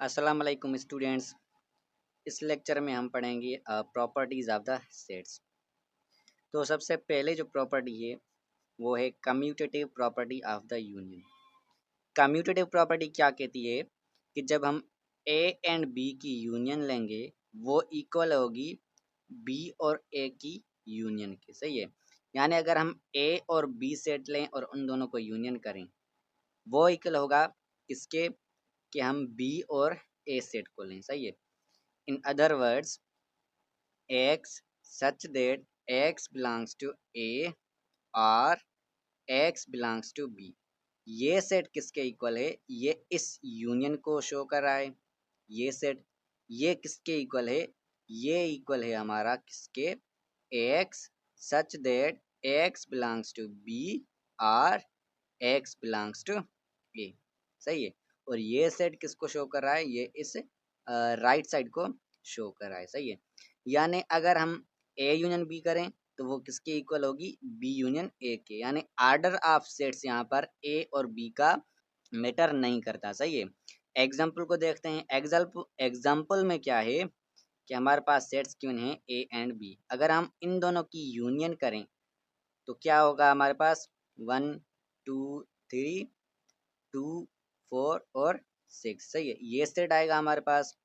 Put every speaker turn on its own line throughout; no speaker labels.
अस्सलाम वालेकुम स्टूडेंट्स। इस लेक्चर में हम पढ़ेंगे प्रॉपर्टीज ऑफ द सेट्स। तो सबसे पहले जो प्रॉपर्टी है वो है commutative property of the union. Commutative property क्या कहती है कि जब हम ए एंड बी की यूनियन लेंगे वो इक्वल होगी बी और ए की यूनियन के। सही है, यानी अगर हम ए और बी सेट लें और उन दोनों को यूनियन करें वो इक्वल होगा किसके, कि हम बी और ए सेट को लें। सही है, in other words x such that x belongs to a or x belongs to b, ये सेट किसके इक्वल है, ये इस यूनियन को शो कर रहा है। ये सेट ये किसके इक्वल है, ये इक्वल है हमारा किसके, x such that x belongs to b और x belongs to a। सही है, और ये सेट किसको शो कर रहा है, ये इस राइट साइड को शो कर रहा है। सही है, यानी अगर हम ए यूनियन बी करें तो वो किसके इक्वल होगी, बी यूनियन ए के। यानी आर्डर ऑफ सेट्स यहाँ पर ए और बी का मैटर नहीं करता। सही है, एग्जाम्पल को देखते हैं। एग्जाम्पल में क्या है कि हमारे पास सेट्स क्यों हैं ए एंड बी। अगर हम इन दोनों की यूनियन करें तो क्या होगा हमारे पास, 1 2 3 2 4 और 6। सही है, ये सेट आएगा हमारे पास।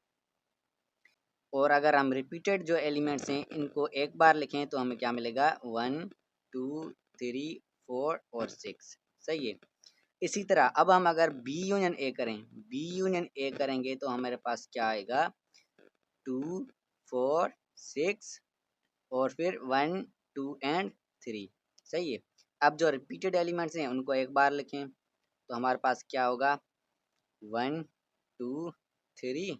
और अगर हम रिपीटेड जो एलिमेंट्स हैं इनको एक बार लिखें तो हमें क्या मिलेगा, 1 2 3 4 और 6। सही है, इसी तरह अब हम अगर बी यूनियन ए करें, बी यूनियन ए करेंगे तो हमारे पास क्या आएगा, 2 4 6 और फिर 1 2 एंड 3। सही है, अब जो रिपीटेड एलिमेंट्स हैं उनको एक बार लिखें तो हमारे पास क्या होगा, 1 2 3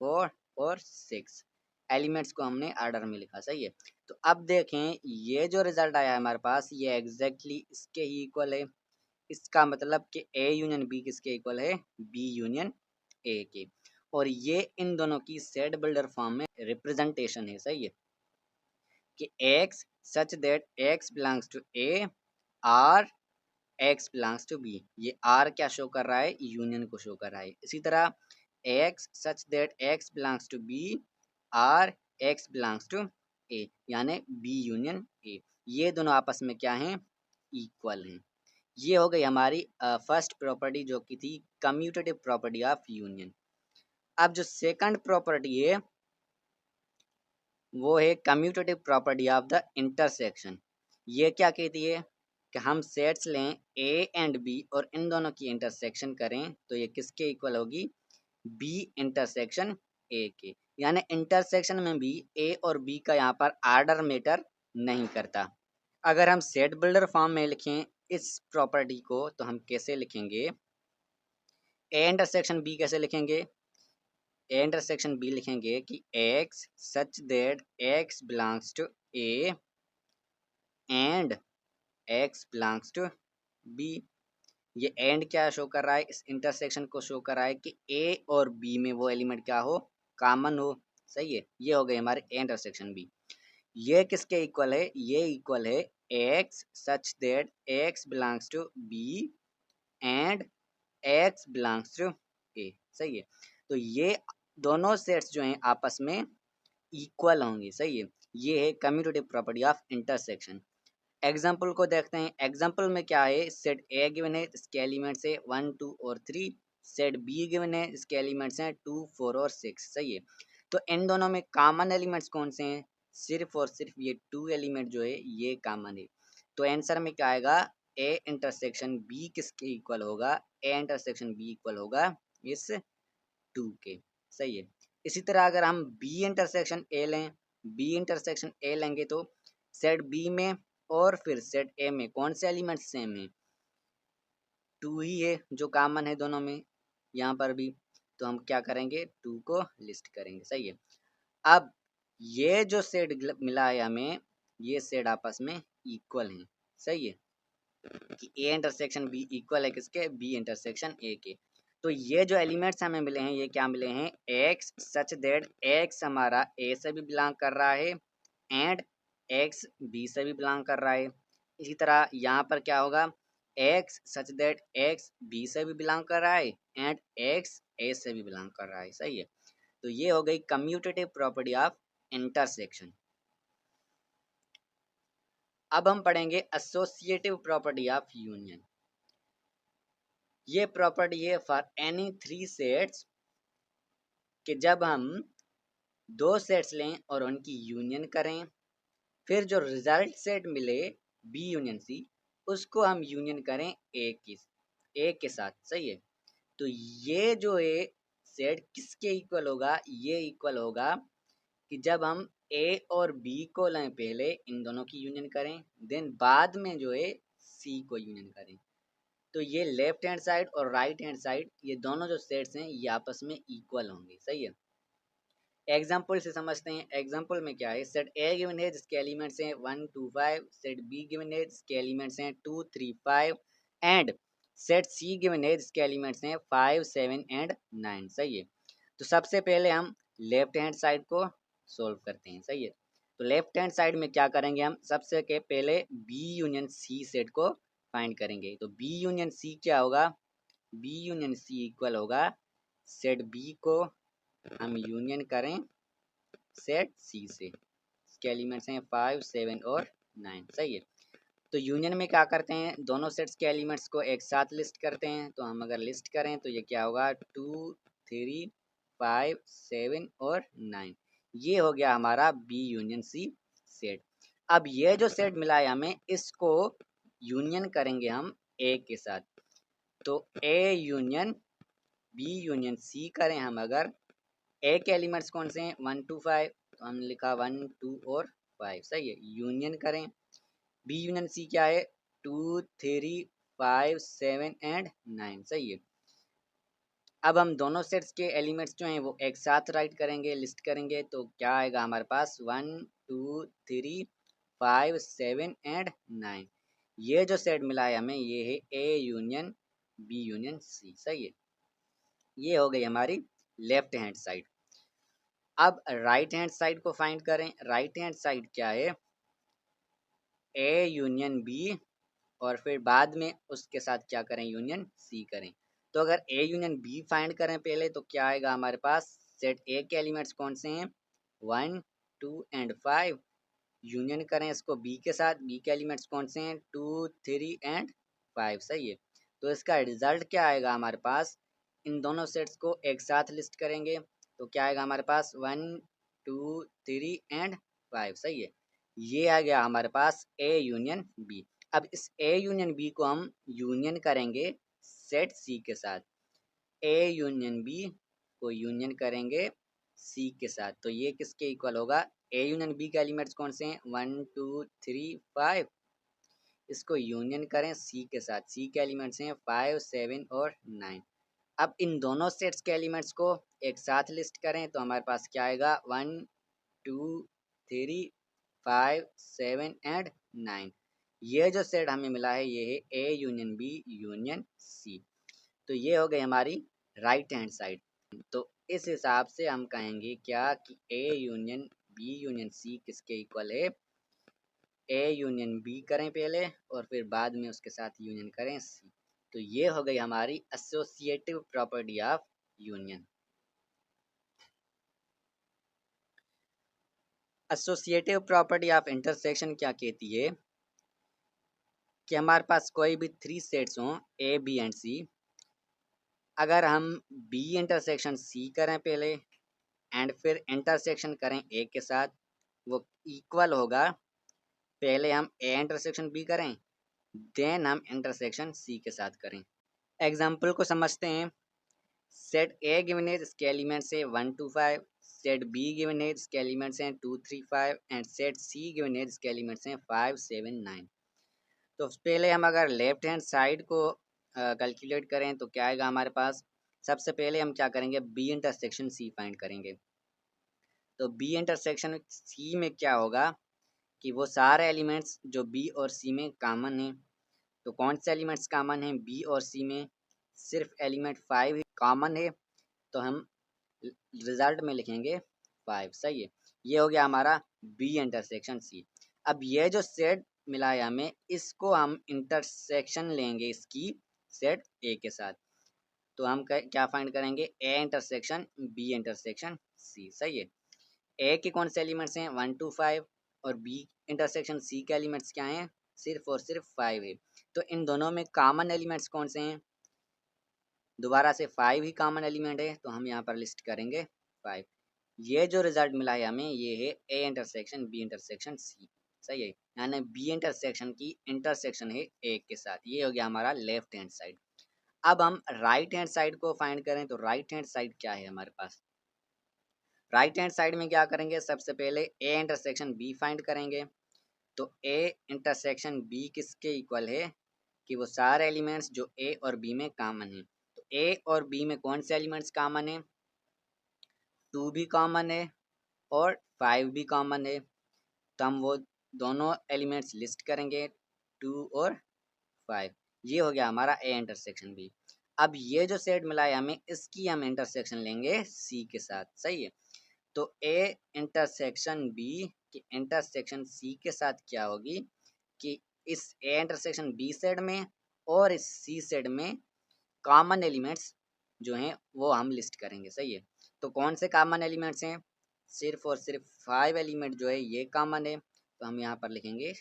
4 और 6। एलिमेंट्स को हमने ऑर्डर में लिखा। सही है, तो अब देखें ये जो रिजल्ट आया है हमारे पास ये एग्जैक्टली इसके ही इक्वल है। इसका मतलब कि ए यूनियन बी किसके इक्वल है, बी यूनियन ए के। और ये इन दोनों की सेट बिल्डर फॉर्म में रिप्रेजेंटेशन है। सही है, कि x such that x belongs to A और x बिलोंग्स टू बी। ये r क्या शो कर रहा है, यूनियन को शो कर रहा है। इसी तरह x such that x belongs to b और x बिलोंग्स टू a, यानी b यूनियन a। ये दोनों आपस में क्या हैं, इक्वल हैं। ये हो गई हमारी फर्स्ट प्रॉपर्टी जो की थी कम्यूटेटिव प्रॉपर्टी ऑफ यूनियन। अब जो सेकंड प्रॉपर्टी है वो है commutative property of the intersection. ये क्या कहती है कि हम सेट्स लें ए एंड बी और इन दोनों की इंटरसेक्शन करें तो ये किसके इक्वल होगी, बी इंटरसेक्शन ए के। यानी इंटरसेक्शन में भी ए और बी का यहाँ पर आर्डर मैटर नहीं करता। अगर हम सेट बिल्डर फॉर्म में लिखें इस प्रॉपर्टी को तो हम कैसे लिखेंगे, ए इंटरसेक्शन बी कैसे लिखेंगे, ए इंटरसेक्शन बी लिखेंगे कि x such that x belongs to A and x belongs to B. ये एंड क्या शो कर रहा है, इस इंटरसेक्शन को शो कर रहा है कि ए और बी में वो एलिमेंट क्या हो, कॉमन हो। सही है, ये हो गई हमारे ए इंटरसेक्शन बी। ये किसके इक्वल है, ये इक्वल है x such that x belongs to B and x belongs to A. सही है, तो ये दोनों सेट्स जो हैं आपस में इक्वल होंगे। सही है, ये है commutative property of intersection. Example को देखते हैं। एग्जाम्पल में क्या है, सेट ए गिवन है, इसके एलिमेंट्स है 1 2 और 3। सेट बी गिवन है, इसके एलिमेंट्स हैं 2 4 और 6। सही है, तो इन दोनों में कॉमन एलिमेंट्स कौन से हैं, सिर्फ और सिर्फ ये 2 एलिमेंट जो है ये कॉमन है। तो आंसर में क्या आएगा, ए इंटरसेक्शन बी किसके इक्वल होगा, ए इंटरसेक्शन बी इक्वल होगा इस 2 के। सही है, इसी तरह अगर हम बी इंटरसेक्शन ए लें, बी इंटरसेक्शन ए लेंगे तो सेट बी में और फिर सेट ए में कौन से एलिमेंट सेम है, 2 ही है जो कॉमन है दोनों में, यहाँ पर भी। तो हम क्या करेंगे, 2 को लिस्ट करेंगे। सही है, अब ये जो सेट मिला है हमें, ये सेट आपस में इक्वल हैं। सही है, कि ए इंटरसेक्शन बी इक्वल है किसके, बी इंटरसेक्शन ए के। तो ये जो एलिमेंट्स हमें मिले हैं ये क्या मिले हैं, x सच दैट x हमारा a से भी बिलोंग कर रहा है एंड x b से भी बिलोंग कर रहा है। इसी तरह यहाँ पर क्या होगा, x such that x b से भी बिलोंग कर रहा है एंड x ए से भी बिलोंग कर रहा है, सही है। तो ये हो गई कम्यूटेटिव प्रॉपर्टी ऑफ इंटरसेक्शन। अब हम पढ़ेंगे एसोसिएटिव प्रॉपर्टी ऑफ यूनियन। ये प्रॉपर्टी है फॉर एनी थ्री सेट्स कि जब हम दो सेट्स लें और उनकी यूनियन करें, फिर जो रिजल्ट सेट मिले बी यूनियन सी, उसको हम यूनियन करें ए के साथ, सही है। तो ये जो है सेट किसके इक्वल होगा, ये इक्वल होगा कि जब हम ए और बी को लें, पहले इन दोनों की यूनियन करें, देन बाद में जो है सी को यूनियन करें। तो ये लेफ्ट हैंड साइड और राइट हैंड साइड, ये दोनों जो सेट्स हैं ये आपस में इक्वल होंगे, सही है। एग्जाम्पल से समझते हैं। एग्जाम्पल में क्या है, सेट ए गिवन है जिसके एलिमेंट्स हैं 1 2 5, सेट बी गिवन है जिसके एलिमेंट्स हैं 2 3 5 एंड सेट सी गिवन है जिसके एलिमेंट्स हैं 5 7 एंड 9, सही है। तो सबसे पहले हम लेफ्ट हैंड साइड को सोल्व करते हैं, सही है। तो लेफ्ट हैंड साइड में क्या करेंगे, हम सबसे के पहले बी यूनियन सी सेट को फाइंड करेंगे। तो बी यूनियन सी क्या होगा, बी यूनियन सी इक्वल होगा सेट बी को हम यूनियन करें सेट सी से, इसके एलिमेंट्स हैं 5 7 और 9, सही है। तो यूनियन में क्या करते हैं, दोनों सेट्स के एलिमेंट्स को एक साथ लिस्ट करते हैं। तो हम अगर लिस्ट करें तो ये क्या होगा 2 3 5 7 और 9, ये हो गया हमारा बी यूनियन सी सेट। अब ये जो सेट मिला है हमें, इसको यूनियन करेंगे हम ए के साथ। तो A union B union C करें हम अगर, ए के एलिमेंट्स कौन से हैं 1 2 5, तो हमने लिखा 1 2 और 5, सही है। यूनियन करें बी यूनियन सी क्या है 2 3 5 7 एंड 9, सही है। अब हम दोनों सेट्स के एलिमेंट्स जो हैं वो एक साथ राइट करेंगे, लिस्ट करेंगे। तो क्या आएगा हमारे पास 1 2 3 5 7 एंड 9, ये जो सेट मिला है हमें ये है A union B union C, सही है। ये हो गई हमारी लेफ्ट हैंड साइड। अब राइट हैंड साइड को फाइंड करें। राइट हैंड साइड क्या है, ए यूनियन बी और फिर बाद में उसके साथ क्या करें, यूनियन सी करें। तो अगर ए यूनियन बी फाइंड करें पहले, तो क्या आएगा हमारे पास, सेट ए के एलिमेंट्स कौन से हैं 1 2 एंड 5, यूनियन करें इसको बी के साथ, बी के एलिमेंट्स कौन से हैं 2 3 एंड 5, सही है। तो इसका रिजल्ट क्या आएगा हमारे पास, इन दोनों सेट्स को एक साथ लिस्ट करेंगे तो क्या आएगा हमारे पास 1 2 3 एंड 5, सही है। ये आ गया हमारे पास ए यूनियन बी। अब इस ए यूनियन बी को हम यूनियन करेंगे सेट सी के साथ। ए यूनियन बी को यूनियन करेंगे सी के साथ, तो ये किसके इक्वल होगा, ए यूनियन बी के एलिमेंट्स कौन से हैं 1 2 3 5, इसको यूनियन करें सी के साथ, सी के एलिमेंट्स हैं 5 7 और 9। अब इन दोनों सेट्स के एलिमेंट्स को एक साथ लिस्ट करें तो हमारे पास क्या आएगा 1 2 3 5 7 एंड 9, ये जो सेट हमें मिला है ये है A union B union C. तो ये हो गई हमारी राइट हैंड साइड। तो इस हिसाब से हम कहेंगे क्या कि A union B union C किसके इक्वल है, ए यूनियन बी करें पहले और फिर बाद में उसके साथ यूनियन करें सी। तो ये हो गई हमारी associative property of union. Associative property of intersection क्या कहती है कि हमारे पास कोई भी थ्री सेट्स हों ए बी एंड सी, अगर हम बी इंटरसेक्शन सी करें पहले एंड फिर इंटरसेक्शन करें ए के साथ, वो इक्वल होगा पहले हम ए इंटरसेक्शन बी करें देन हम इंटरसेक्शन सी के साथ करें। एग्जाम्पल को समझते हैं। सेट ए गिवन है इसके एलिमेंट्स है 1 2 5, सेट बी गिवन है इसके एलिमेंट्स हैं 2 3 5 एंड सेट सी गिवन है इसके एलिमेंट्स हैं 5 7 9। तो पहले हम अगर लेफ्ट हैंड साइड को कैलकुलेट करें तो क्या आएगा हमारे पास, सबसे पहले हम क्या करेंगे बी इंटरसेक्शन सी फाइंड करेंगे। तो बी इंटरसेक्शन सी में क्या होगा कि वो सारे एलिमेंट्स जो बी और सी में कॉमन हैं, तो कौन से एलिमेंट्स कॉमन हैं बी और सी में, सिर्फ एलिमेंट 5 ही कॉमन है, तो हम रिजल्ट में लिखेंगे 5, सही है। ये हो गया हमारा बी इंटरसेक्शन सी। अब ये जो सेट मिला है हमें, इसको हम इंटरसेक्शन लेंगे इसकी सेट ए के साथ। तो हम क्या फाइंड करेंगे, A intersection B intersection C. सही है, ए के कौन से एलिमेंट्स हैं 1 to 5 और बी इंटरसेक्शन सी के एलिमेंट्स क्या हैं, सिर्फ और सिर्फ 5 है। तो इन दोनों में कॉमन एलिमेंट्स कौन से हैं, दोबारा से 5 ही कॉमन एलिमेंट है, तो हम यहाँ पर लिस्ट करेंगे 5। ये जो रिजल्ट मिला है हमें, ये है A intersection B intersection C. सही है, यानी बी इंटरसेक्शन की इंटरसेक्शन है ए के साथ। ये हो गया हमारा लेफ्ट हैंड साइड। अब हम राइट हैंड साइड को फाइंड करें, तो राइट हैंड साइड क्या है हमारे पास, राइट हैंड साइड में क्या करेंगे, सबसे पहले ए इंटरसेक्शन बी फाइंड करेंगे। तो ए इंटरसेक्शन बी किसके इक्वल है, कि वो सारे एलिमेंट्स जो ए और बी में कॉमन है। तो ए और बी में कौन से एलिमेंट्स कॉमन है, 2 भी कॉमन है और 5 भी कॉमन है। तो हम वो दोनों एलिमेंट्स लिस्ट करेंगे, 2 और 5। ये हो गया हमारा ए इंटरसेक्शन बी। अब ये जो सेट मिला है हमें, इसकी हम इंटरसेक्शन लेंगे सी के साथ। सही है, तो ए इंटरसेक्शन बी की इंटरसेक्शन सी के साथ क्या होगी, कि इस ए इंटरसेक्शन बी सेट में और इस सी सेट में कॉमन एलिमेंट्स जो हैं वो हम लिस्ट करेंगे। सही है, तो कौन से कॉमन एलिमेंट्स हैं, सिर्फ और सिर्फ 5 एलिमेंट जो है ये कॉमन है, तो हम यहाँ पर लिखेंगे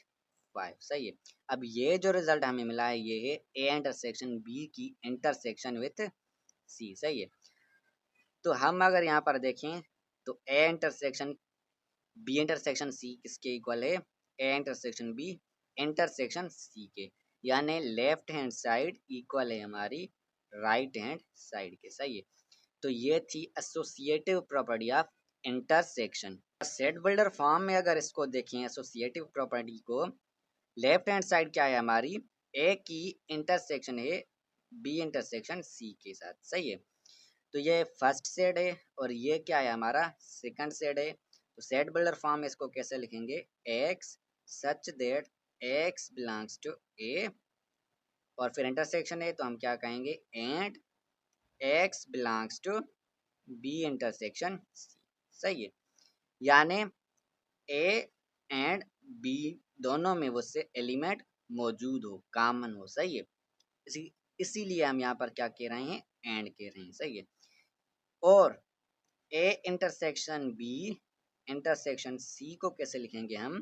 5। सही है, अब ये जो रिजल्ट हमें मिला है, ये है ए इंटरसेक्शन बी की इंटरसेक्शन विथ सी। सही है, तो हम अगर यहाँ पर देखें, तो A intersection B intersection C किसके इक्वल है, A intersection B intersection C के, यानी लेफ्ट हैंड साइड इक्वल है हमारी राइट हैंड साइड के। सही है, तो ये थी associative property of intersection. Set builder form में अगर इसको देखें एसोसिएटिव प्रॉपर्टी को, लेफ्ट हैंड साइड क्या है हमारी, ए की इंटरसेक्शन है बी इंटरसेक्शन सी के साथ। सही है, तो ये फर्स्ट सेट है और ये क्या है हमारा सेकंड सेट है। तो सेट बिल्डर फॉर्म में इसको कैसे लिखेंगे, x such that x belongs to A, और फिर इंटरसेक्शन है तो हम क्या कहेंगे, and x belongs to B intersection C. सही है, यानी ए एंड बी दोनों में वो से एलिमेंट मौजूद हो, कॉमन हो। सही है, इसीलिए हम यहाँ पर क्या कह रहे हैं, एंड कह रहे हैं। सही है, और A intersection B intersection C को कैसे लिखेंगे हम,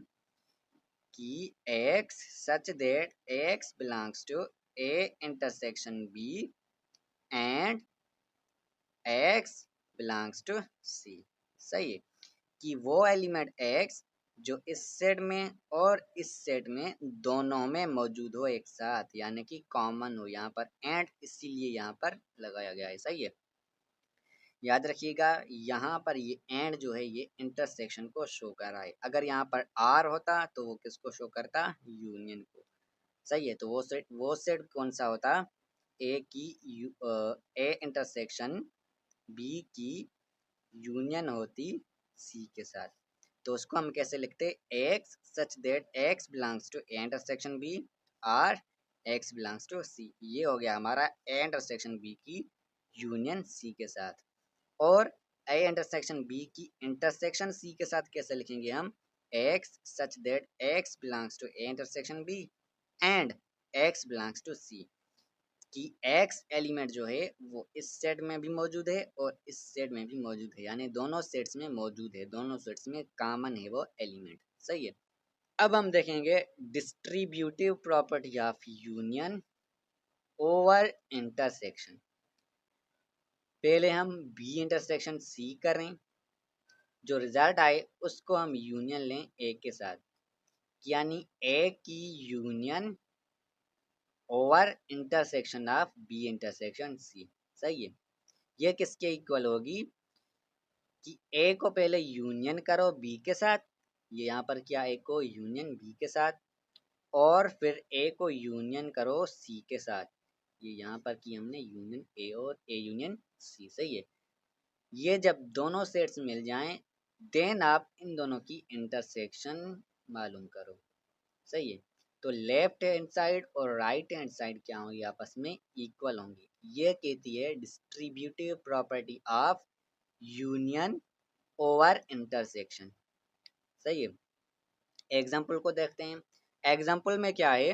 कि x such that x belongs to A intersection B and x belongs to C. सही है, कि वो एलिमेंट एक्स जो इस सेट में और इस सेट में दोनों में मौजूद हो एक साथ, यानी कि कॉमन हो। यहाँ पर एंड इसीलिए यहाँ पर लगाया गया है। सही है, याद रखिएगा यहाँ पर ये एंड जो है ये इंटरसेक्शन को शो कर रहा है। अगर यहाँ पर आर होता तो वो किसको शो करता, यूनियन को। सही है, तो वो सेट कौन सा होता, ए की ए इंटरसेक्शन बी की यूनियन होती सी के साथ। तो उसको हम कैसे लिखते, x such that x belongs to A intersection B or x belongs to C. ये हो गया हमारा ए इंटरसेक्शन बी की यूनियन सी के साथ। और ए इंटरसेक्शन बी की इंटरसेक्शन सी के साथ कैसे लिखेंगे हम, x such that x belongs to A intersection B and x belongs to सी, कि एक्स एलिमेंट जो है वो इस सेट में भी मौजूद है और इस सेट में भी मौजूद है, यानी दोनों सेट्स में मौजूद है, दोनों सेट्स में कॉमन है वो एलिमेंट। सही है, अब हम देखेंगे distributive property of union over intersection. पहले हम बी इंटरसेक्शन सी करें, जो रिजल्ट आए उसको हम यूनियन लें ए के साथ, यानी ए की union over intersection of B intersection C. सही है, ये किसके इक्वल होगी, कि ए को पहले यूनियन करो बी के साथ, ये यहाँ पर क्या, ए को यूनियन बी के साथ, और फिर ए को यूनियन करो सी के साथ। ये यहाँ पर की हमने यूनियन ए और ए यूनियन सी। सही है, ये जब दोनों सेट्स मिल जाएं देन आप इन दोनों की इंटरसेक्शन मालूम करो। सही है, तो लेफ्ट हैंड साइड और राइट हैंड साइड क्या होंगी, आपस में इक्वल होंगी। ये कहती है distributive property of union over intersection. सही है, एग्जाम्पल को देखते हैं। एग्जाम्पल में क्या है,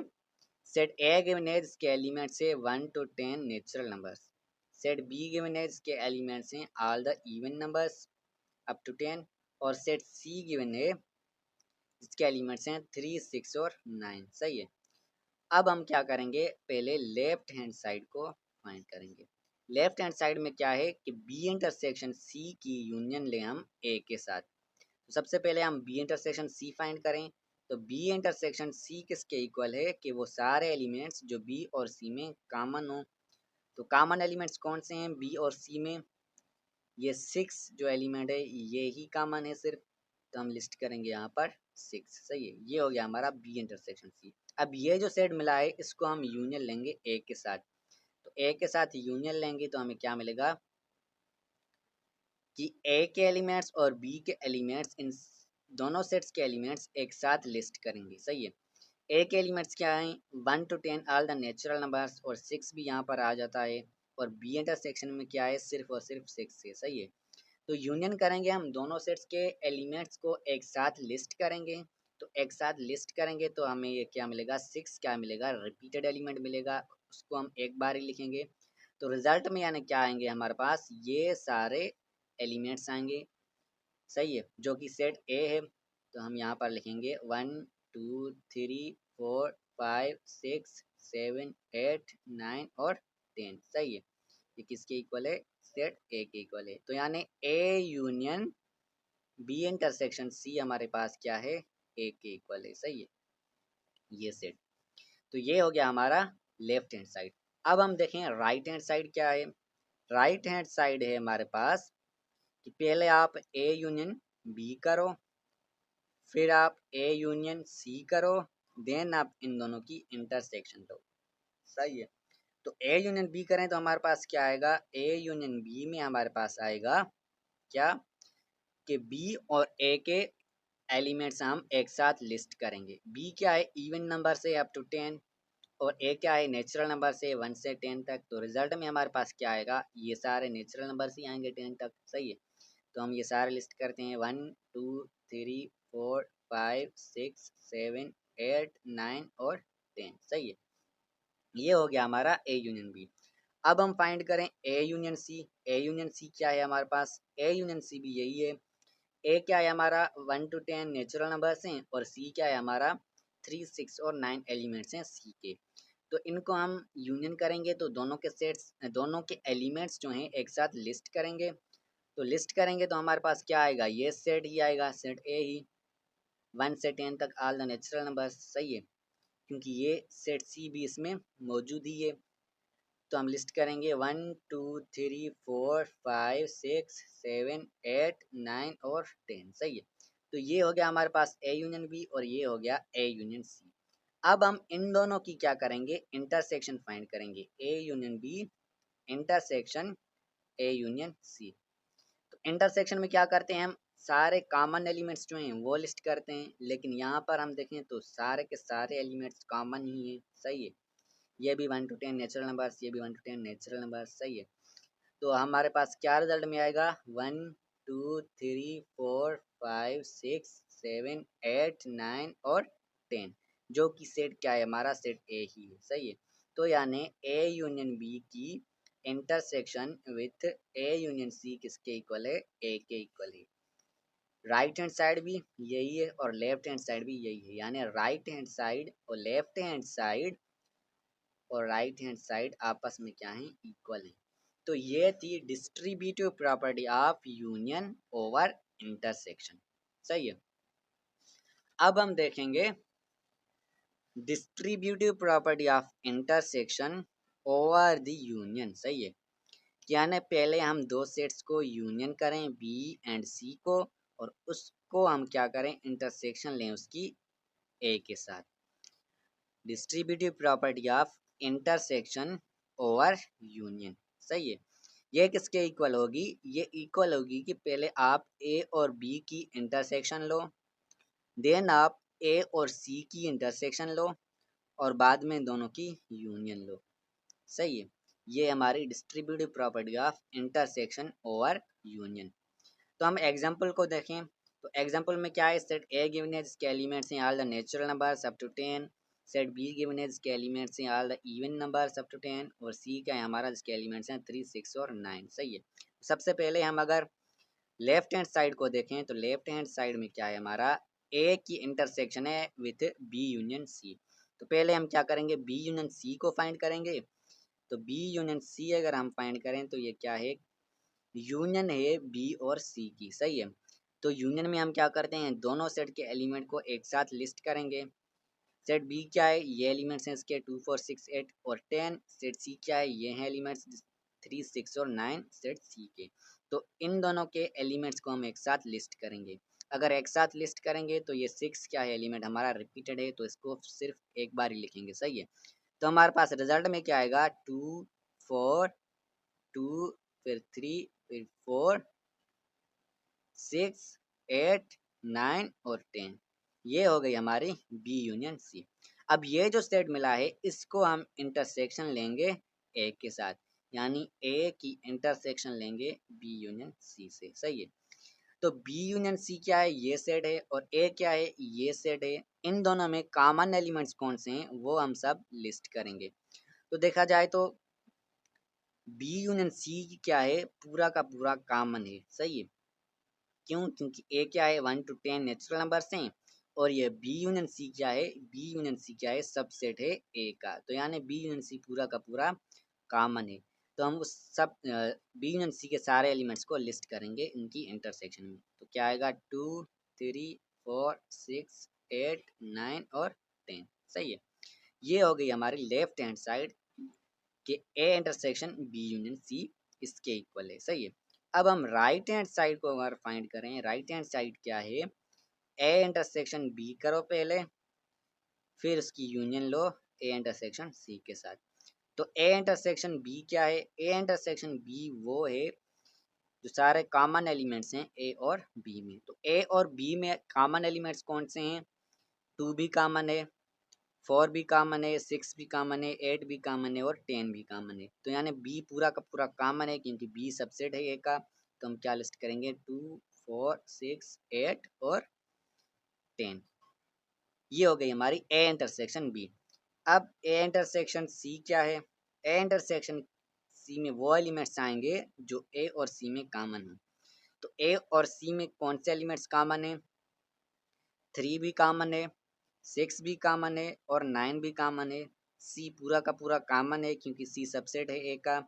सेट ए गिवन है जिसके एलिमेंट्स है 1 to 10 natural numbers. Set B given है इसके एलिमेंट्स हैं all the even numbers up to 10, और सेट सी गिवन है इसके एलिमेंट्स हैं 3, 6 और 9। सही है। अब हम क्या करेंगे, पहले लेफ्ट हैंड साइड को फाइंड करेंगे। लेफ्ट हैंड साइड में क्या है कि बी इंटरसेक्शन सी की यूनियन ले हम ए के साथ। तो सबसे पहले हम बी इंटरसेक्शन सी फाइंड करें। तो बी इंटरसेक्शन सी किसके इक्वल है कि वो सारे एलिमेंट्स जो बी और सी में कॉमन हो। तो कॉमन एलिमेंट्स कौन से हैं बी और सी में, ये 6 जो एलिमेंट है ये ही कॉमन है सिर्फ, तो हम लिस्ट करेंगे यहाँ पर 6। सही है, ये हो गया हमारा बी इंटरसेक्शन सी। अब ये जो सेट मिला है इसको हम यूनियन लेंगे ए के साथ। तो ए के साथ यूनियन लेंगे तो हमें क्या मिलेगा कि ए के एलिमेंट्स और बी के एलिमेंट्स, इन दोनों सेट्स के एलिमेंट्स एक साथ लिस्ट करेंगे। सही है। ए के एलिमेंट्स क्या हैं 1 to 10 all the natural numbers, और 6 भी यहाँ पर आ जाता है। और बी इंटरसेक्शन में क्या है सिर्फ और सिर्फ 6 है। सही है। तो यूनियन करेंगे हम दोनों सेट्स के एलिमेंट्स को एक साथ लिस्ट करेंगे। तो एक साथ लिस्ट करेंगे तो हमें ये क्या मिलेगा 6 क्या मिलेगा रिपीटेड एलिमेंट मिलेगा, उसको हम एक बार ही लिखेंगे। तो रिजल्ट में यानी क्या आएंगे हमारे पास ये सारे एलिमेंट्स आएंगे। सही है, जो कि सेट ए है। तो हम यहाँ पर लिखेंगे 1 2 3 4 5 6 7 8 9 और 10। सही है, ये किसके इक्वल है सेट ए के इक्वल है। तो यानी A union B intersection C हमारे पास क्या है ए के इक्वल है। सही है, ये सेट। तो ये हो गया हमारा लेफ्ट हैंड साइड। अब हम देखें राइट हैंड साइड क्या है। राइट हैंड साइड है हमारे पास कि पहले आप ए यूनियन बी करो, फिर आप ए यूनियन सी करो, देन आप इन दोनों की इंटरसेक्शन लो। सही है। तो ए यूनियन बी करें तो हमारे पास क्या आएगा, ए यूनियन बी में हमारे पास आएगा क्या कि बी और ए के एलिमेंट्स हम एक साथ लिस्ट करेंगे। बी क्या है इवन नंबर से अप टू 10, और ए क्या है नेचुरल नंबर से 1 से 10 तक। तो रिजल्ट में हमारे पास क्या आएगा, ये सारे नेचुरल नंबर ही आएंगे 10 तक। सही है। तो हम ये सारे लिस्ट करते हैं 1 2 3 4 5 6 7 8 9 और 10। सही है, ये हो गया हमारा ए यूनियन बी। अब हम फाइंड करें ए यूनियन सी। ए यूनियन सी क्या है हमारे पास, ए यूनियन सी भी यही है। ए क्या है हमारा 1 to 10 नेचुरल नंबर्स हैं, और सी क्या है हमारा 3 6 और 9 एलिमेंट्स हैं सी के। तो इनको हम यूनियन करेंगे तो दोनों के सेट्स, दोनों के एलिमेंट्स जो हैं एक साथ लिस्ट करेंगे। तो लिस्ट करेंगे तो हमारे पास क्या आएगा, ये सेट ही आएगा, सेट ए ही 1 से 10 तक ऑल द नेचुरल नंबर्स। सही है, क्योंकि ये सेट सी भी इसमें मौजूद ही है। तो हम लिस्ट करेंगे 1 2 3 4 5 6 7 8 9 और 10। सही है। तो ये हो गया हमारे पास ए यूनियन बी, और ये हो गया ए यूनियन सी। अब हम इन दोनों की क्या करेंगे इंटरसेक्शन फाइंड करेंगे, A union B intersection A union C. तो इंटरसेक्शन में क्या करते हैं हम सारे कॉमन एलिमेंट्स जो हैं वो लिस्ट करते हैं, लेकिन यहाँ पर हम देखें तो सारे के सारे एलिमेंट्स कॉमन ही हैं। सही है, ये भी 1 to 10 नेचुरल नंबर्स, ये भी 1 to 10 नेचुरल नंबर्स। सही है। तो हमारे पास क्या रिजल्ट में आएगा 1 2 3 4 5 6 7 8 9 और 10, जो कि सेट क्या है हमारा सेट ए ही है। सही है। तो यानी ए यूनियन बी की intersection with A union C किसके इक्वल है, ए के इक्वल है। राइट हैंड साइड भी यही है और लेफ्ट हैंड साइड भी यही है, यानी राइट हैंड साइड और लेफ्ट हैंड साइड और राइट हैंड साइड आपस में क्या है इक्वल है। तो ये थी distributive property of union over intersection. सही है। अब हम देखेंगे distributive property of intersection over the union. सही है, यानी पहले हम दो सेट्स को यूनियन करें बी एंड सी को, और उसको हम क्या करें इंटरसेक्शन लें उसकी ए के साथ। Distributive property of intersection over union. सही है, ये किसके इक्वल होगी, ये इक्वल होगी कि पहले आप ए और बी की इंटरसेक्शन लो, देन आप ए और सी की इंटरसेक्शन लो, और बाद में दोनों की यूनियन लो। सही है, ये हमारी distributive property of intersection over union. तो हम एग्जांपल को देखें तो एग्जांपल में क्या है, सेट ए गिवन है जिसके एलिमेंट्स हैं all the natural numbers up to 10, set B given है जिसके एलिमेंट्स हैं all the even numbers up to 10 और सी का है हमारा जिसके एलिमेंट्स हैं 3, 6 और 9। सही है। सबसे पहले हम अगर लेफ्ट हैंड साइड को देखें तो लेफ्ट हैंड साइड में क्या है हमारा ए की इंटरसेक्शन है विथ बी यूनियन सी। तो पहले हम क्या करेंगे बी यूनियन सी को फाइंड करेंगे। तो बी यूनियन सी अगर हम फाइंड करें तो ये क्या है यूनियन है बी और सी की। सही है। तो यूनियन में हम क्या करते हैं दोनों सेट के एलिमेंट को एक साथ लिस्ट करेंगे। सेट बी क्या है ये एलिमेंट्स हैं इसके 2, 4, 6, 8 और 10। सेट सी क्या है ये हैं एलिमेंट्स 3, 6 और 9 सेट सी के। तो इन दोनों के एलिमेंट्स को हम एक साथ लिस्ट करेंगे। अगर एक साथ लिस्ट करेंगे तो ये 6 क्या है एलिमेंट हमारा रिपीटेड है तो इसको सिर्फ एक बार ही लिखेंगे। सही है। तो हमारे पास रिजल्ट में क्या आएगा 2, 4, 2 फिर 3 फिर 4, 6, 8, 9 और 10। ये हो गई हमारी बी यूनियन सी। अब ये जो सेट मिला है इसको हम इंटरसेक्शन लेंगे ए के साथ, यानी ए की इंटरसेक्शन लेंगे बी यूनियन सी से। सही है। तो बी यूनियन सी क्या है ये सेट है और ए क्या है ये सेट है। इन दोनों में कॉमन एलिमेंट्स कौन से हैं वो हम सब लिस्ट करेंगे। तो देखा जाए तो बी यूनियन सी क्या है पूरा का पूरा कॉमन है। सही है। क्यों? क्योंकि ए क्या है 1 to 10 नेचुरल नंबर्स हैं और ये बी यूनियन सी क्या है बी यूनियन सी क्या है सबसेट है ए का। तो यानी बी यूनियन सी पूरा का पूरा कॉमन है। तो हम उस सब बी यूनियन सी के सारे एलिमेंट्स को लिस्ट करेंगे इनकी इंटरसेक्शन में। तो क्या आएगा 2, 3, 4, 6, 8, 9 और 10। सही है। ये हो गई हमारी लेफ्ट हैंड साइड कि A intersection B union C इसके इक्वल है। सही है। अब हम राइट हैंड साइड को अगर फाइंड करें राइट हैंड साइड क्या है ए इंटरसेक्शन बी करो पहले फिर उसकी यूनियन लो ए इंटरसेक्शन सी के साथ। तो ए इंटरसेक्शन बी क्या है ए इंटरसेक्शन बी वो है जो सारे कॉमन एलिमेंट्स हैं ए और बी में। तो ए और बी में कॉमन एलिमेंट्स कौन से हैं 2 भी कॉमन है 4 भी कॉमन है 6 भी कॉमन है 8 भी कॉमन है और 10 भी कॉमन है। तो यानी बी पूरा का पूरा कॉमन है क्योंकि बी सबसेट है ए का। तो हम क्या लिस्ट करेंगे 2, 4, 6, 8 और 10। ये हो गई हमारी ए इंटरसेक्शन बी। अब ए इंटरसेक्शन सी क्या है ए इंटरसेक्शन सी में वो एलिमेंट्स आएंगे जो ए और सी में कॉमन हो। तो ए और सी में कौन से एलिमेंट्स कॉमन है 3 भी कॉमन है 6 भी कॉमन है और 9 भी कॉमन है। सी पूरा का पूरा कॉमन है क्योंकि सी सबसेट है ए का।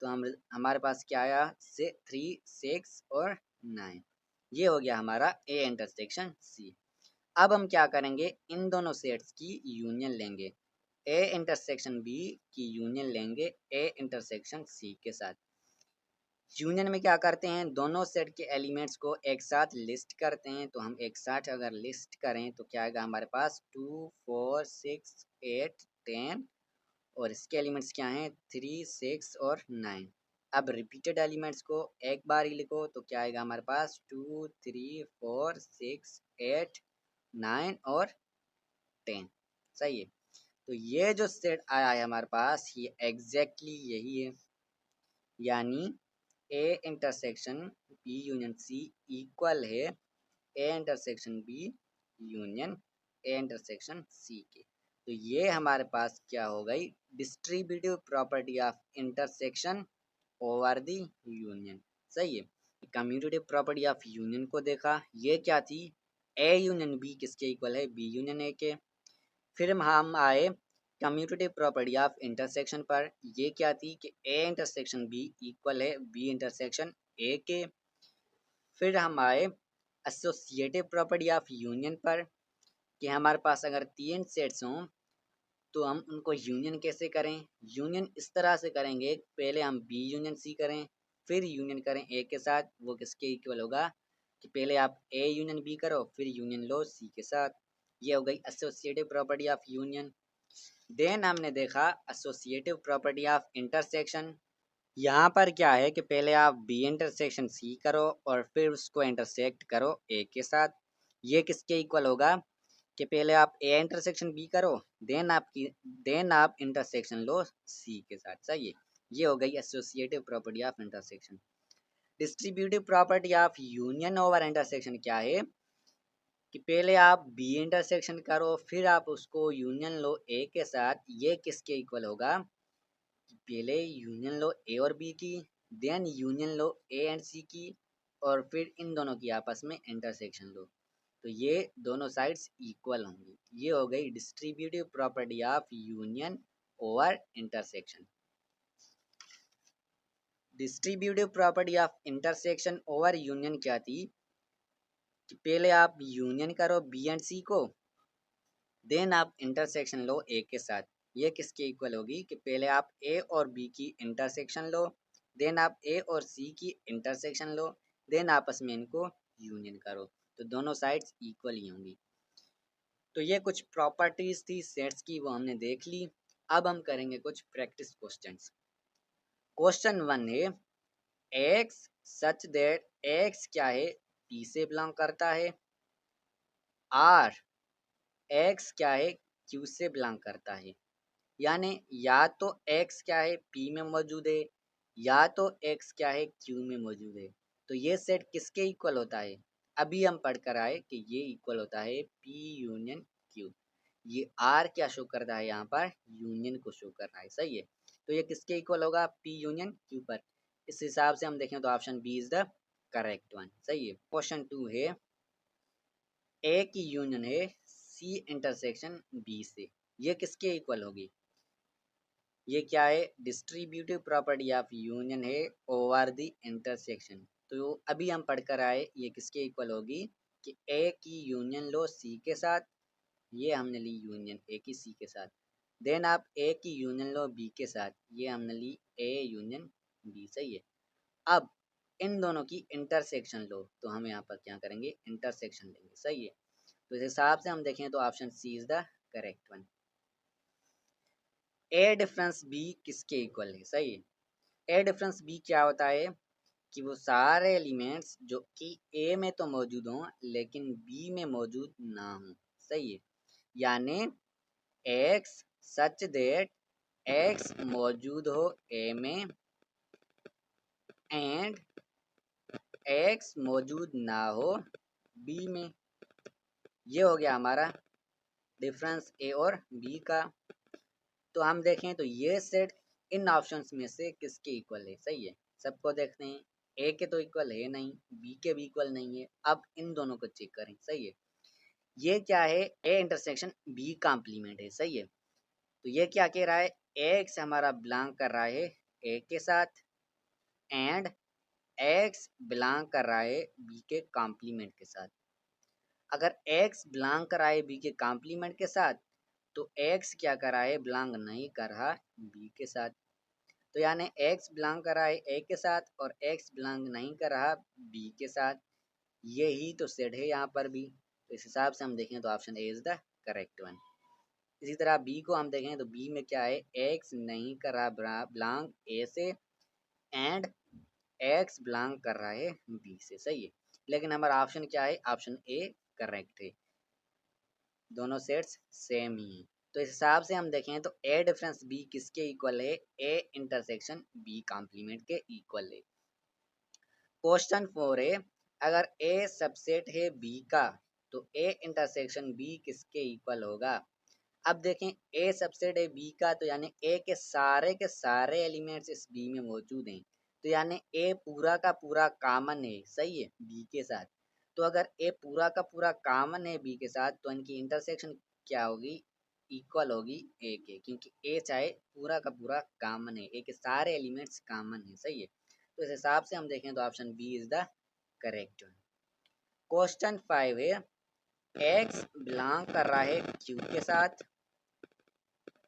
तो हम हमारे पास क्या आया से 3, 6 और 9। ये हो गया हमारा ए इंटरसेक्शन सी। अब हम क्या करेंगे इन दोनों सेट्स की यूनियन लेंगे ए इंटरसेक्शन बी की यूनियन लेंगे ए इंटरसेक्शन सी के साथ। यूनियन में क्या करते हैं दोनों सेट के एलिमेंट्स को एक साथ लिस्ट करते हैं। तो हम एक साथ अगर लिस्ट करें तो क्या आएगा हमारे पास 2, 4, 6, 8, 10 और इसके एलिमेंट्स क्या हैं 3, 6 और 9। अब रिपीटेड एलिमेंट्स को एक बार ही लिखो तो क्या आएगा हमारे पास 2, 3, 4, 6, 8, 9 और 10। सही है। तो ये जो सेट आया है हमारे पास ये एग्जैक्टली यही है, यानी A intersection B union C equal है A intersection B union A intersection C के। तो ये हमारे पास क्या हो गई distributive property of intersection over the union. सही है। कम्यूटेटिव प्रॉपर्टी ऑफ यूनियन को देखा ये क्या थी ए यूनियन बी किसके इक्वल है बी यूनियन ए के। फिर हम आए कम्यूटेटिव प्रॉपर्टी ऑफ इंटरसेक्शन पर। ये क्या थी कि ए इंटरसेक्शन बी इक्वल है बी इंटरसेक्शन ए के। फिर हम आए एसोसिएटिव प्रॉपर्टी ऑफ यूनियन पर कि हमारे पास अगर 3 सेट्स हों तो हम उनको यूनियन कैसे करें। यूनियन इस तरह से करेंगे पहले हम बी यूनियन सी करें फिर यूनियन करें ए के साथ। वो किसके इक्वल होगा कि पहले आप ए यूनियन बी करो फिर यूनियन लो सी के साथ। ये हो गई associative property of union. Then हमने देखा एसोसिएटिव प्रॉपर्टी ऑफ इंटरसेक्शन। यहाँ पर क्या है कि पहले आप बी इंटरसेक्शन सी करो और फिर उसको इंटरसेक्ट करो ए के साथ। ये किसके इक्वल होगा कि पहले आप ए इंटरसेक्शन बी करो देन आप इंटरसेक्शन लो सी के साथ। सही है। ये हो गई associative property of intersection. Distributive property of union over intersection क्या है कि पहले आप बी इंटरसेक्शन करो, फिर आप उसको यूनियन लो ए के साथ, ये किसके इक्वल होगा? पहले यूनियन लो ए और बी की, देन यूनियन लो ए एंड सी की, और फिर इन दोनों की आपस में इंटरसेक्शन लो, तो ये दोनों साइड्स इक्वल होंगी। ये हो गई distributive property of union over intersection. Distributive property of intersection over union क्या थी कि पहले आप यूनियन करो बी एंड सी को, देन आप इंटरसेक्शन लो ए के साथ। ये किसके इक्वल होगी कि पहले आप ए और बी की इंटरसेक्शन लो, देन आप ए और सी की इंटरसेक्शन लो, देन आपस में इनको यूनियन करो, तो दोनों साइड्स इक्वल ही होंगी। तो ये कुछ प्रॉपर्टीज थी सेट्स की, वो हमने देख ली। अब हम करेंगे कुछ प्रैक्टिस क्वेश्चंस। क्वेश्चन 1 है एक्स सच दैट एक्स क्या है? पी से बिलोंग करता है। आर एक्स क्या है? क्यू से बिलोंग करता है। यानी या तो एक्स क्या है पी में मौजूद है, या तो एक्स क्या है क्यू में मौजूद है। तो ये सेट किसके इक्वल होता है? अभी हम पढ़ कर आए कि ये इक्वल होता है पी यूनियन क्यू। ये आर क्या शो कर रहा है? यहाँ पर यूनियन को शो कर रहा है, सही है। तो ये किसके इक्वल होगा? पी यूनियन क्यू पर। इस हिसाब से हम देखें तो option B is the correct one, सही है। क्वेश्चन 2 है ए की यूनियन है सी इंटरसेक्शन बी से, ये किसके इक्वल होगी? ये क्या है? डिस्ट्रीब्यूटिव प्रॉपर्टी ऑफ यूनियन है ओवर द इंटरसेक्शन। तो अभी हम पढ़कर आए ये किसके इक्वल होगी कि ए की यूनियन लो सी के साथ, ये हमने ली यूनियन ए की सी के साथ, देन आप ए की यूनियन लो बी के साथ, ये हमने ली ए यूनियन बी, सही है। अब इन दोनों की इंटरसेक्शन लो, तो हम यहाँ पर क्या करेंगे? इंटरसेक्शन लेंगे, सही है। तो इस हिसाब से हम देखें तो option C is the correct one. A difference B किसके इक्वल है? सही है। ए डिफरेंस बी क्या होता है कि वो सारे एलिमेंट्स जो कि ए में तो मौजूद हों लेकिन बी में मौजूद ना हों, सही है। यानी एक्स सच दैट एक्स मौजूद हो ए में एंड एक्स मौजूद ना हो बी में। ये हो गया हमारा डिफरेंस ए और बी का। तो हम देखें तो ये सेट इन ऑप्शंस में से किसके इक्वल है? सही है। सबको देखते हैं, ए के तो इक्वल है नहीं, बी के भी इक्वल नहीं है। अब इन दोनों को चेक करें, सही है। ये क्या है? ए इंटरसेक्शन बी कॉम्प्लीमेंट है, सही है। तो ये क्या कह रहा है? एक्स हमारा बिलोंग कर रहा है ए के साथ एंड एक्स बिलोंग कर रहा है बी के कॉम्प्लीमेंट के साथ। अगर एक्स बिलोंग कर रहा है बी के कॉम्प्लीमेंट के साथ, तो एक्स क्या कर रहा है? बिलोंग नहीं कर रहा बी के साथ। तो यानी एक्स बिलोंग कर रहा है ए के साथ और एक्स बिलोंग नहीं कर रहा बी के साथ। यही तो सेट है यहाँ पर भी। तो इस हिसाब से हम देखें तो option A is the correct one. इसी तरह बी को हम देखें तो बी में क्या है? एक्स नहीं कर रहा बिलोंग ए से एंड एक्स बिलोंग कर रहा है बी से, सही है। लेकिन हमारा ऑप्शन क्या है? ऑप्शन ए करेक्ट है। दोनों सेट्स सेम ही हैं। तो इस हिसाब से हम देखें तो ए डिफरेंस बी किसके इक्वल है? ए इंटरसेक्शन बी कॉम्प्लीमेंट के इक्वल है। क्वेश्चन 4 है अगर ए सबसेट है बी का, तो ए इंटरसेक्शन बी किसके इक्वल होगा? अब देखें ए सबसेट है बी का, तो यानी ए के सारे एलिमेंट्स इस बी में मौजूद हैं। तो यानी ए पूरा का पूरा कॉमन है, सही है, बी के साथ। तो अगर ए पूरा का पूरा कॉमन है बी के साथ, तो इनकी इंटरसेक्शन क्या होगी? इक्वल होगी ए के, क्योंकि ए चाहे पूरा का पूरा कॉमन है, ए के सारे एलिमेंट्स कॉमन है, सही है। तो इस हिसाब से हम देखें तो option B is the correct one. Question 5 है एक्स बिलोंग कर रहा है क्यू के साथ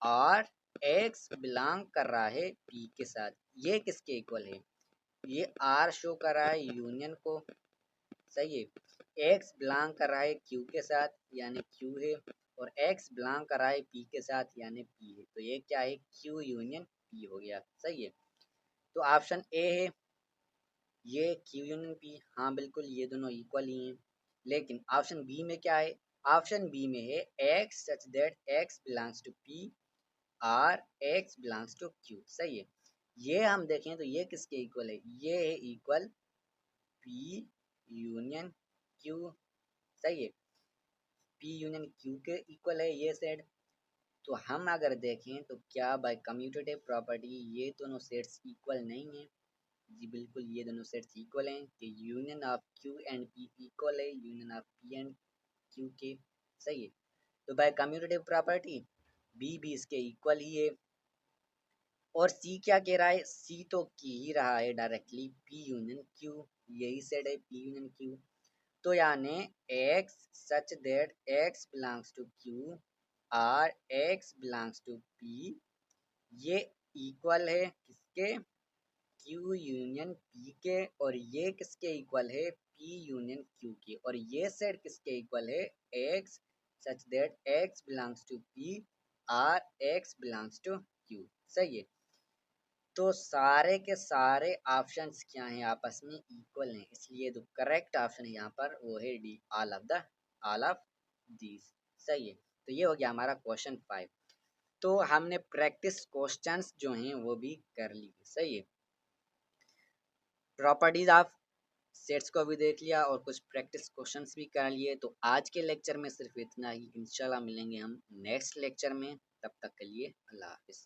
और एक्स बिलोंग कर रहा है पी के साथ, ये किसके इक्वल है? ये आर शो कर रहा है यूनियन को, सही है। एक्स बिलोंग कर रहा है क्यू के साथ यानी क्यू है, और एक्स बिलोंग कर रहा है पी के साथ यानी पी है। तो ये क्या है? क्यू यूनियन पी हो गया, सही है। तो ऑप्शन ए है ये क्यू यूनियन पी, हाँ बिल्कुल ये दोनों इक्वल ही हैं। लेकिन ऑप्शन बी में क्या है? ऑप्शन बी में है x such that x belongs to P or x belongs to Q, सही है। ये हम देखें तो ये किसके इक्वल है? ये है इक्वल पी यूनियन क्यू, सही है। P यूनियन Q के इक्वल है ये सेट। तो हम अगर देखें तो क्या बाय कम्यूटेटिव प्रॉपर्टी ये दोनों सेट्स इक्वल नहीं है? जी बिल्कुल, ये दोनों सेट्स इक्वल हैं कि union of Q and P equal है union of P and Q के। सही है। तो बाय कम्यूटेटिव प्रॉपर्टी B भी इसके इक्वल ही है। और C क्या कह रहा है? C तो की ही रहा है डायरेक्टली P यूनियन Q, यही सेट है P यूनियन Q। तो यानी X such that X belongs to Q और X बिलोंग्स टू P, ये इक्वल है किसके? Q यूनियन P के। और ये किसके इक्वल है? P यूनियन Q के। और ये सेट किसके इक्वल है? X such that X belongs to P और X बिलोंग्स टू Q। सही है। तो सारे के सारे ऑप्शंस क्या हैं? आपस में इक्वल हैं, इसलिए जो करेक्ट ऑप्शन है यहाँ पर वो है डी, ऑल ऑफ दीज। सही है। तो ये हो गया हमारा क्वेश्चन 5। तो हमने प्रैक्टिस क्वेश्चंस जो हैं वो भी कर ली। सही है। प्रॉपर्टीज ऑफ सेट्स को भी देख लिया और कुछ प्रैक्टिस क्वेश्चंस भी कर लिए। तो आज के लेक्चर में सिर्फ इतना ही। इंशाल्लाह मिलेंगे हम नेक्स्ट लेक्चर में। तब तक के लिए अल्लाह हाफिज़।